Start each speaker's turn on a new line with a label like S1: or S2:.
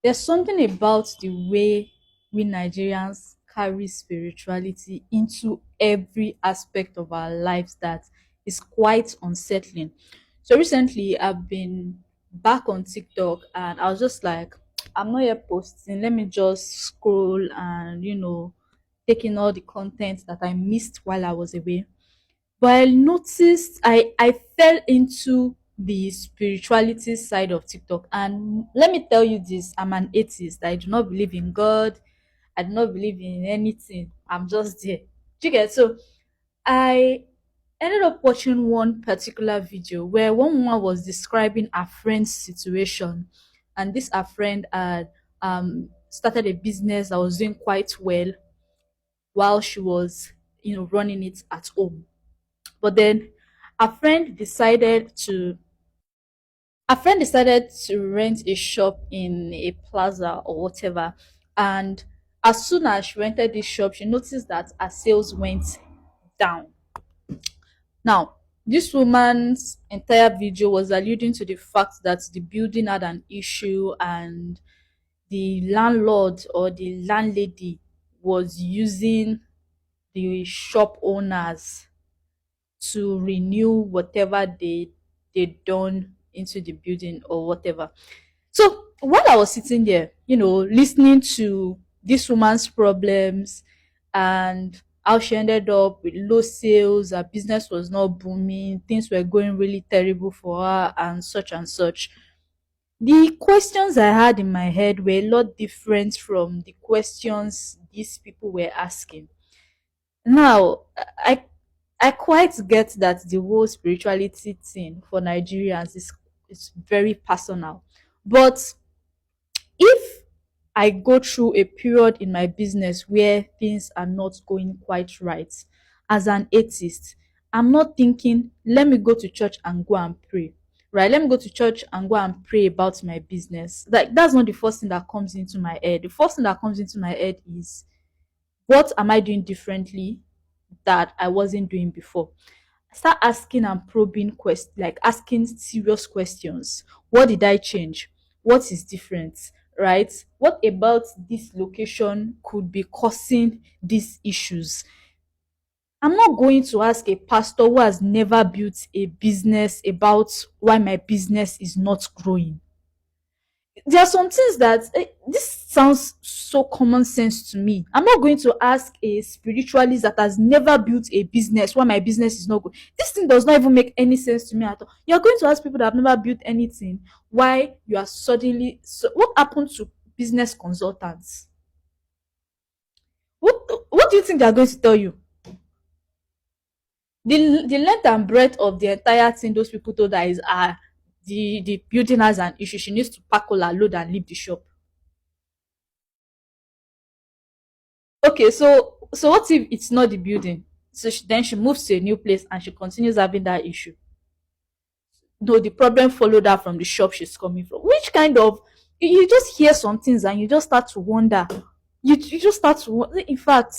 S1: There's something about the way we Nigerians carry spirituality into every aspect of our lives that is quite unsettling. So recently, I've been back on TikTok and I was just like, I'm not yet posting. Let me just scroll and, take in all the content that I missed while I was away. But I noticed I fell into the spirituality side of TikTok. And let me tell you this, I'm an atheist. I do not believe in God. I do not believe in anything. I'm just there. Do you get? So I ended up watching one particular video where one woman was describing a friend's situation. And this a friend had started a business that was doing quite well while she was, running it at home. But then a friend decided to rent a shop in a plaza or whatever. And as soon as she rented this shop, she noticed that her sales went down. Now, this woman's entire video was alluding to the fact that the building had an issue and the landlord or the landlady was using the shop owners to renew whatever they done into the building or whatever. So while I was sitting there, listening to this woman's problems and how she ended up with low sales, her business was not booming, things were going really terrible for her, and such and such. The questions I had in my head were a lot different from the questions these people were asking. Now, I quite get that the whole spirituality thing for Nigerians is very personal. But if I go through a period in my business where things are not going quite right, as an atheist, I'm not thinking, let me go to church and go and pray. Right? Let me go to church and go and pray about my business. Like, that's not the first thing that comes into my head. The first thing that comes into my head is, what am I doing differently that I wasn't doing before? Start asking and probing questions, like asking serious questions. What did I change? What is different? Right? What about this location could be causing these issues? I'm not going to ask a pastor who has never built a business about why my business is not growing. There are some things that this sounds so common sense to me. I'm not going to ask a spiritualist that has never built a business why my business is not good. This thing does not even make any sense to me at all. You're going to ask people that have never built anything why you are suddenly. So what happened to business consultants? What do you think they are going to tell you? The length and breadth of the entire thing those people told her is the building has an issue. She needs to pack all her load and leave the shop. Okay, so what if it's not the building? So then she moves to a new place and she continues having that issue. Though the problem followed her from the shop she's coming from. Which kind of, you just hear some things and you just start to wonder. You just start to wonder. In fact,